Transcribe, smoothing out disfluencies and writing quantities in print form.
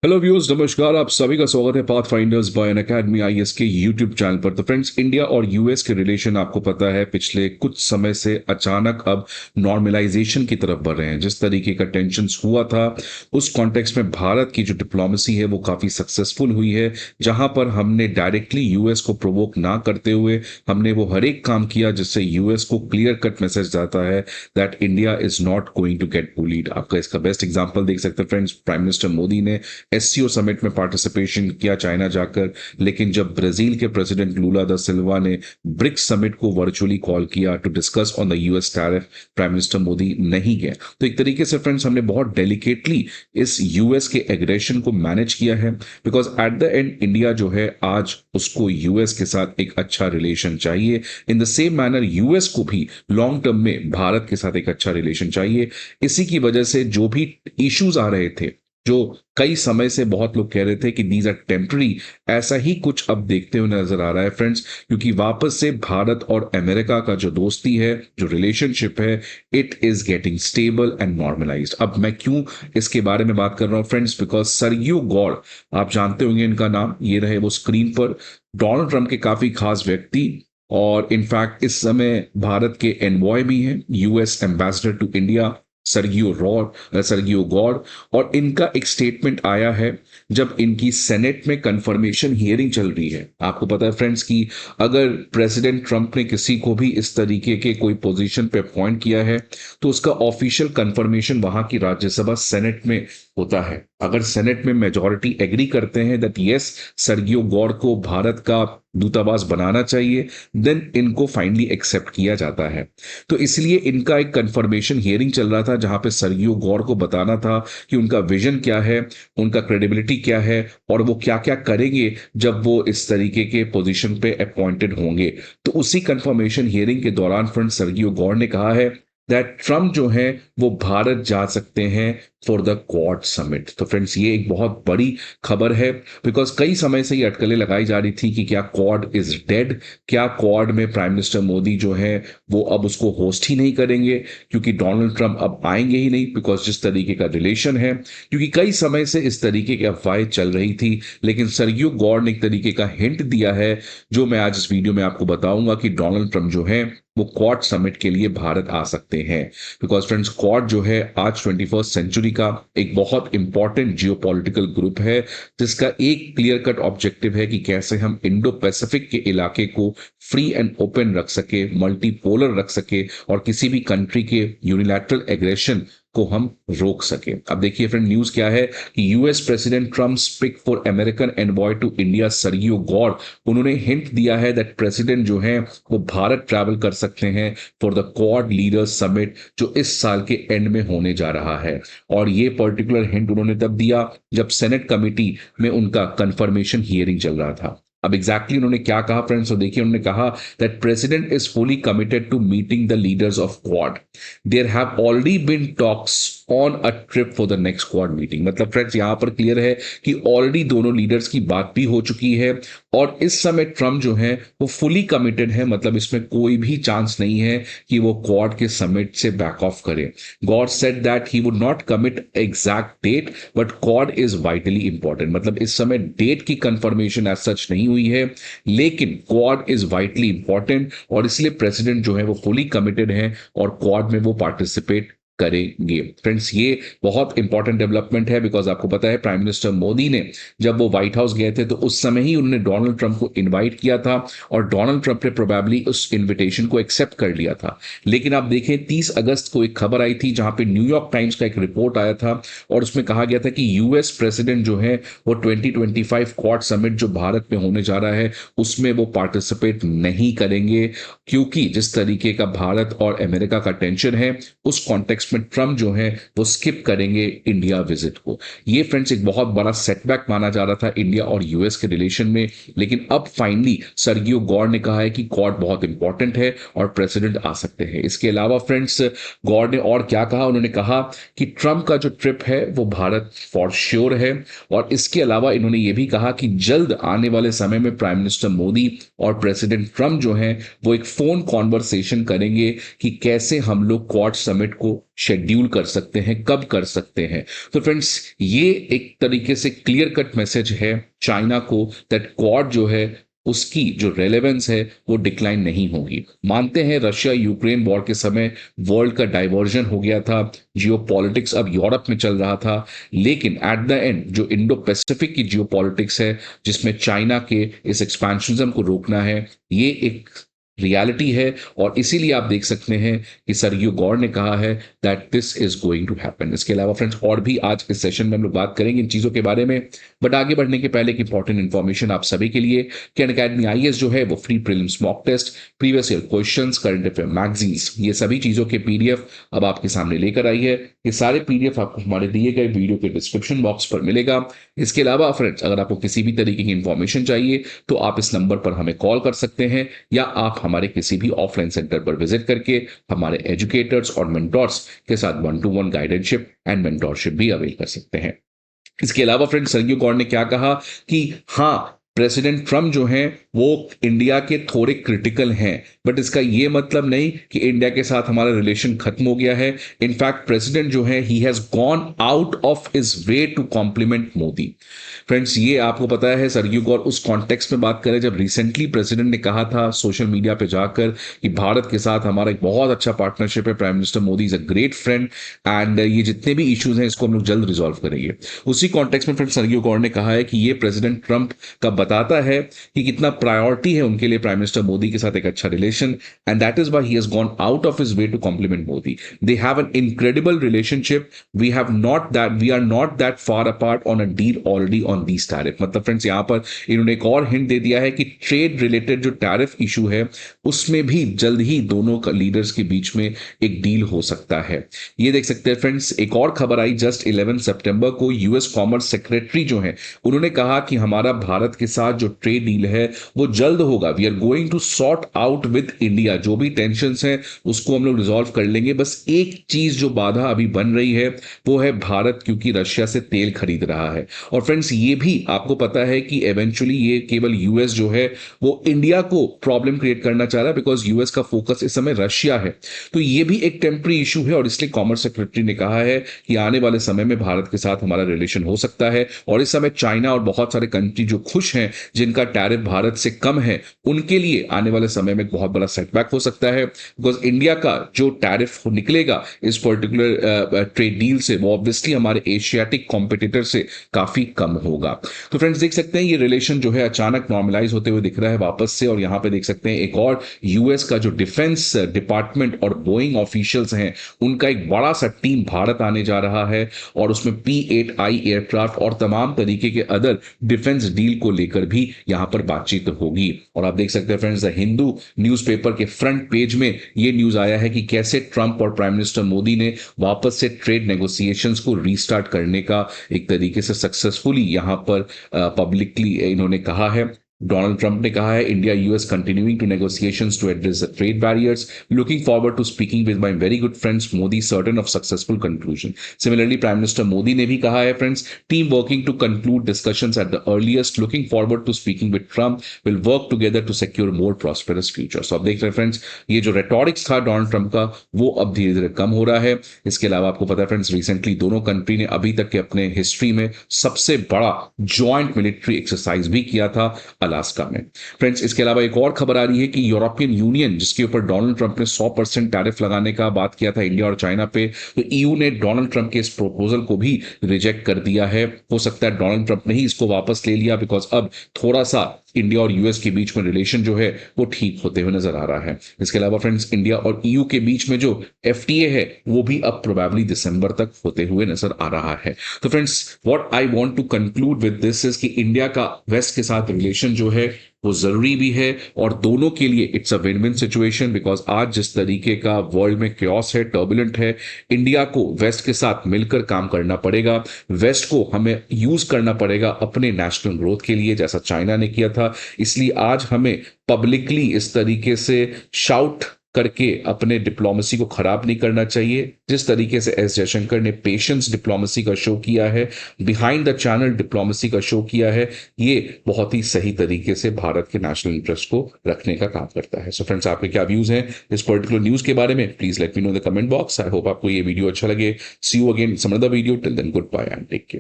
Hello viewers, नमस्कार। आप सभी का स्वागत है path finders by an academy IAS के यूट्यूब चैनल पर। तो फ्रेंड्स, इंडिया और यूएस के रिलेशन आपको पता है पिछले कुछ समय से अचानक अब नॉर्मलाइजेशन की तरफ बढ़ रहे हैं। जिस तरीके का टेंशन्स हुआ था उस कॉन्टेक्स्ट में भारत की जो डिप्लोमेसी है वो काफी सक्सेसफुल हुई है, जहां पर हमने डायरेक्टली यूएस को प्रोवोक ना करते हुए हमने वो हर एक काम किया जिससे यूएस को क्लियर कट मैसेज जाता है that India is not going to get bullied. आपका इसका बेस्ट एग्जाम्पल देख सकते हैं फ्रेंड्स, प्राइम मिनिस्टर मोदी ने एससीओ समिट में पार्टिसिपेशन किया चाइना जाकर, लेकिन जब ब्राजील के प्रेसिडेंट लूला दा सिल्वा ने ब्रिक्स समिट को वर्चुअली कॉल किया to discuss on the US tariff, prime minister Modi नहीं गए। तो एक तरीके से फ्रेंड्स हमने बहुत डेलिकेटली इस यूएस के एग्रेशन को मैनेज किया है, because at the end India जो है आज उसको यूएस के साथ एक अच्छा रिलेशन चाहिए। In the same manner US को भी लॉन्ग टर्म में भारत के साथ एक अच्छा रिलेशन चाहिए। इसी की वजह से जो भी इश्यूज आ रहे थे, जो कई समय से बहुत लोग कह रहे थे कि दीज आर टेम्पररी, ऐसा ही कुछ अब देखते हुए नजर आ रहा है फ्रेंड्स, क्योंकि वापस से भारत और अमेरिका का जो दोस्ती है, जो रिलेशनशिप है, it is getting stable and normalised. अब मैं क्यों इसके बारे में बात कर रहा हूं फ्रेंड्स, बिकॉज सरगियो गौड़, आप जानते होंगे इनका नाम, ये रहे वो स्क्रीन पर, डोनाल्ड ट्रंप के काफी खास व्यक्ति, और इनफैक्ट इस समय भारत के एनवॉय भी हैं, US ambassador to India, Sergio Gor. और इनका एक स्टेटमेंट आया है जब इनकी सेनेट में कंफर्मेशन हियरिंग चल रही है। आपको पता है फ्रेंड्स कि अगर प्रेसिडेंट ट्रंप ने किसी को भी इस तरीके के कोई पोजीशन पे अपॉइंट किया है तो उसका ऑफिशियल कंफर्मेशन वहां की राज्यसभा सेनेट में होता है। अगर सेनेट में मेजॉरिटी एग्री करते हैं दैट यस, सरगियो गौड़ को भारत का दूतावास बनाना चाहिए, देन इनको फाइनली एक्सेप्ट किया जाता है। तो इसलिए इनका एक कंफर्मेशन हियरिंग चल रहा था जहां पे सरगियो गौड़ को बताना था कि उनका विजन क्या है, उनका क्रेडिबिलिटी क्या है, और वो क्या क्या करेंगे जब वो इस तरीके के पोजीशन पे अपॉइंटेड होंगे। तो उसी कंफर्मेशन हियरिंग के दौरान फ्रेंड सरगियो गौड़ ने कहा है दैट ट्रम्प जो है वो भारत जा सकते हैं फॉर द क्वाड समिट। तो फ्रेंड्स, ये एक बहुत बड़ी खबर है, बिकॉज कई समय से ये अटकलें लगाई जा रही थी कि क्या क्वाड इज डेड, क्या क्वाड में प्राइम मिनिस्टर मोदी जो है वो अब उसको होस्ट ही नहीं करेंगे, क्योंकि डोनाल्ड ट्रंप अब आएंगे ही नहीं, बिकॉज जिस तरीके का रिलेशन है, क्योंकि कई समय से इस तरीके की अफवाहें चल रही थी। लेकिन सरगियो गौड़ ने एक तरीके का हिंट दिया है जो मैं आज इस वीडियो में आपको बताऊंगा कि डोनाल्ड ट्रंप जो है वो क्वाड समिट के लिए भारत आ सकते हैं। बिकॉज फ्रेंड्स, क्वाड जो है आज 21st सेंचुरी का एक बहुत इंपॉर्टेंट जियोपॉलिटिकल ग्रुप है, जिसका एक क्लियर कट ऑब्जेक्टिव है कि कैसे हम इंडो पैसिफिक के इलाके को फ्री एंड ओपन रख सके, मल्टीपोलर रख सके, और किसी भी कंट्री के यूनिलैटरल एग्रेशन को हम रोक सके। अब देखिए फ्रेंड, न्यूज क्या है कि US president Trump speak for American envoy to India Sergio Gor, उन्होंने हिंट दिया है दैट प्रेसिडेंट जो है वो भारत ट्रैवल कर सकते हैं for the quad leaders summit जो इस साल के एंड में होने जा रहा है। और ये पर्टिकुलर हिंट उन्होंने तब दिया जब सेनेट कमिटी में उनका कंफर्मेशन हियरिंग चल रहा था। अब एग्जैक्टली उन्होंने क्या कहा फ्रेंड्स, तो देखिए उन्होंने कहा that president is fully committed to meeting the leaders of Quad, there have already been talks on a trip for the next Quad meeting. मतलब फ्रेंड्स, यहां पर क्लियर है कि ऑलरेडी दोनों लीडर्स की बात भी हो चुकी है, और इस समय ट्रम्प जो है वो फुली कमिटेड है। मतलब इसमें कोई भी चांस नहीं है कि वो क्वाड के समिट से बैक ऑफ करे। Gor said that he would not commit exact date, but Quad is vitally important. मतलब इस समय डेट की कंफर्मेशन एज सच नहीं हुई है, लेकिन क्वाड इज वाइटली इंपॉर्टेंट, और इसलिए प्रेसिडेंट जो है वो फुली कमिटेड है और क्वाड में वो पार्टिसिपेट करेंगे। फ्रेंड्स, ये बहुत इंपॉर्टेंट डेवलपमेंट है, बिकॉज आपको पता है प्राइम मिनिस्टर मोदी ने जब वो व्हाइट हाउस गए थे तो उस समय ही उन्होंने डोनाल्ड ट्रंप को इनवाइट किया था, और डोनाल्ड ट्रंप ने प्रोबेबली उस इनविटेशन को एक्सेप्ट कर लिया था। लेकिन आप देखें 30 अगस्त को एक खबर आई थी जहां पे न्यूयॉर्क टाइम्स का एक रिपोर्ट आया था, और उसमें कहा गया था कि यूएस प्रेसिडेंट जो है वो 2025 क्वाड समिट जो भारत में होने जा रहा है उसमें वो पार्टिसिपेट नहीं करेंगे, क्योंकि जिस तरीके का भारत और अमेरिका का टेंशन है उस कॉन्टेक्स्ट में ट्रम्प जो है वो स्किप करेंगे इंडिया विजिट को। ये फ्रेंड्स एक बहुत बड़ा सेटबैक माना जा रहा था इंडिया और यूएस के रिलेशन में, लेकिन अब फाइनली सरगियो गौड़ ने कहा है कि क्वाड बहुत इंपॉर्टेंट है और प्रेसिडेंट आ सकते हैं। इसके अलावा फ्रेंड्स, गौड़ ने और क्या कहा, उन्होंने कहा कि ट्रम्प का जो ट्रिप है वो भारत फॉर श्योर है, और इसके अलावा इन्होंने ये भी कहा कि जल्द आने वाले समय में प्राइम मिनिस्टर मोदी और प्रेसिडेंट ट्रम्प जो है वो एक फोन कॉन्वर्सेशन करेंगे कि कैसे हम लोग क्वाड समिट को शेड्यूल कर सकते हैं, कब कर सकते हैं। तो फ्रेंड्स, ये एक तरीके से क्लियर कट मैसेज है चाइना को दैट क्वाड जो है उसकी जो रेलेवेंस है वो डिक्लाइन नहीं होगी। मानते हैं रशिया यूक्रेन वॉर के समय वर्ल्ड का डाइवर्जन हो गया था, जियो पॉलिटिक्स अब यूरोप में चल रहा था, लेकिन एट द एंड जो इंडो पैसिफिक की जियो पॉलिटिक्स है जिसमें चाइना के इस एक्सपेंशनिज्म को रोकना है, ये एक रियलिटी है। और इसीलिए आप देख सकते हैं कि सरगियो गौर ने कहा है that this is going to happen. इसके अलावा फ्रेंड्स और भी आज इस सेशन में हम लोग बात करेंगे इन चीजों के बारे में, बट आगे बढ़ने के पहले एक इंपॉर्टेंट इन्फॉर्मेशन आप सभी के लिए कि अनअकैडमी आईएएस जो है वो free prelims mock test, previous year questions, current affair magazines, ये सभी चीजों के पीडीएफ अब आपके सामने लेकर आई है। ये सारे पीडीएफ आपको हमारे दिए गए वीडियो के डिस्क्रिप्शन बॉक्स पर मिलेगा। इसके अलावा फ्रेंड्स अगर आपको किसी भी तरीके की इंफॉर्मेशन चाहिए तो आप इस नंबर पर हमें कॉल कर सकते हैं या आप हमारे किसी भी ऑफलाइन सेंटर पर विजिट करके हमारे एजुकेटर्स और मेंटोर्स के साथ 1-to-1 गाइडेंशिप एंड मेंटोरशिप भी अवेल कर सकते हैं। इसके अलावा फ्रेंड्स सरगियो गौर ने क्या कहा कि हाँ, प्रेसिडेंट ट्रम्प जो हैं वो इंडिया के थोड़े क्रिटिकल हैं, बट इसका ये मतलब नहीं कि इंडिया के साथ हमारा रिलेशन खत्म हो गया है। इनफैक्ट प्रेसिडेंट जो है he has gone out of his way to compliment Modi. Friends, ये आपको पता है सरगियो गौर उस कॉन्टेक्स्ट में बात करें जब रिसेंटली प्रेसिडेंट ने कहा था सोशल मीडिया पे जाकर कि भारत के साथ हमारा एक बहुत अच्छा पार्टनरशिप है, prime minister Modi is a great friend and ये जितने भी इश्यूज हैं इसको हम लोग जल्द रिजॉल्व करेंगे। उसी कॉन्टेक्स्ट में फ्रेंड सरगियो गौर ने कहा है कि ये प्रेसिडेंट ट्रंप का बताता है कि कितना प्रायोरिटी है उनके लिए प्राइम मिनिस्टर मोदी के साथ एक अच्छा relation, and that is why he has gone out of his way to compliment Modi. They have an incredible relationship, we are not that far apart on a deal already on these tariff. मतलब friends यहां पर इन्होंने एक और hint दे दिया है कि trade related जो टैरिफ इशू है उसमें भी जल्द ही दोनों लीडर्स के बीच में एक डील हो सकता है। ये देख सकते हैं फ्रेंड्स, एक और खबर आई जस्ट 11 सितंबर को, यूएस कॉमर्स सेक्रेटरी जो है उन्होंने कहा कि हमारा भारत के साथ जो ट्रेड डील है वो जल्द होगा। We are going to sort out with India, जो भी टेंशन है उसको हम लोग रिजॉल्व कर लेंगे। बस एक चीज जो बाधा अभी बन रही है वो है भारत, क्योंकि रशिया से तेल खरीद रहा है। और फ्रेंड्स ये भी आपको पता है कि इवेंचुअली ये केवल यूएस जो है वो इंडिया को प्रॉब्लम क्रिएट करना चाह रहा है, बिकॉज यूएस का फोकस इस समय रशिया है। तो ये भी एक टेम्पररी इशू है और इसलिए कॉमर्स सेक्रेटरी ने कहा है कि आने वाले समय में भारत के साथ हमारा रिलेशन हो सकता है। और इस समय चाइना और बहुत सारे कंट्री जो खुश हैं जिनका टैरिफ भारत से कम है, उनके लिए आने वाले समय में एक बहुत बड़ा सेटबैक हो सकता है, बिकॉज इंडिया का जो टैरिफ निकलेगा इस पर्टिकुलर ट्रेड डील से वो ऑब्वियसली हमारे एशियाटिक कॉम्पिटिटर से काफी कम होगा। तो फ्रेंड्स देख सकते हैं ये रिलेशन जो है अचानक नॉर्मलाइज होते हुए दिख रहा है वापस से। और यहां पे देख सकते हैं एक और यूएस का जो डिफेंस डिपार्टमेंट और बोइंग ऑफिशियल्स हैं उनका एक बड़ा सा टीम भारत आने जा रहा है और उसमें P-8I एयरक्राफ्ट और तमाम तरीके के अदर डिफेंस डील को लेकर भी यहां पर बातचीत होगी। और आप देख सकते हैं फ्रेंड्स, द हिंदू न्यूज़पेपर के फ्रंट पेज में ये न्यूज आया है कि कैसे ट्रंप और प्राइम मिनिस्टर मोदी ने वापस से ट्रेड नेगोशिएशंस को रीस्टार्ट करने का एक तरीके से सक्सेसफुली यहां पर पब्लिकली इन्होंने कहा है। डोनाल्ड ट्रंप ने कहा है India US continuing to negotiations to address the trade barriers, looking forward to speaking with my very good friends Modi, certain of successful conclusion. Similarly prime minister Modi ने भी कहा है friends, team working to conclude discussions at the earliest, looking forward to speaking with Trump, will work together to secure more prosperous future. So आप देख रहे हैं friends, ये जो रेटोरिक्स था डोनाल्ड ट्रंप का वो अब धीरे धीरे कम हो रहा है। इसके अलावा आपको पता है फ्रेंड्स, रिसेंटली दोनों कंट्री ने अभी तक के अपने हिस्ट्री में सबसे बड़ा ज्वाइंट मिलिट्री एक्सरसाइज भी किया था अलास्का में। फ्रेंड्स इसके अलावा एक और खबर आ रही है कि यूरोपियन यूनियन, जिसके ऊपर डोनाल्ड ट्रंप ने 100% टैरिफ लगाने का बात किया था इंडिया और चाइना पे, तो ईयू ने डोनाल्ड ट्रंप के इस प्रपोजल को भी रिजेक्ट कर दिया है। हो सकता है डोनाल्ड ट्रंप ने ही इसको वापस ले लिया, बिकॉज अब थोड़ा सा इंडिया और यूएस के बीच में रिलेशन जो है वो ठीक होते हुए नजर आ रहा है। इसके अलावा फ्रेंड्स, इंडिया और ईयू के बीच में जो एफटीए है वो भी अब प्रोबेबली दिसंबर तक होते हुए नजर आ रहा है। तो friends what I want to conclude with this is कि इंडिया का वेस्ट के साथ रिलेशन जो है वो जरूरी भी है और दोनों के लिए it's a win win situation, because आज जिस तरीके का वर्ल्ड में क्योस है, टर्बुलेंट है, इंडिया को वेस्ट के साथ मिलकर काम करना पड़ेगा। वेस्ट को हमें यूज करना पड़ेगा अपने नेशनल ग्रोथ के लिए, जैसा चाइना ने किया था। इसलिए आज हमें पब्लिकली इस तरीके से शाउट करके अपने डिप्लोमेसी को खराब नहीं करना चाहिए। जिस तरीके से एस जयशंकर ने पेशेंस डिप्लोमेसी का शो किया है, बिहाइंड द चैनल डिप्लोमेसी का शो किया है, ये बहुत ही सही तरीके से भारत के नेशनल इंटरेस्ट को रखने का काम करता है। सो फ्रेंड्स, आपके क्या व्यूज हैं इस पर्टिकुलर न्यूज के बारे में? Please let me know in the comment box. I hope आपको ये वीडियो अच्छा लगे। See you again some other video. Till then, good bye and take care.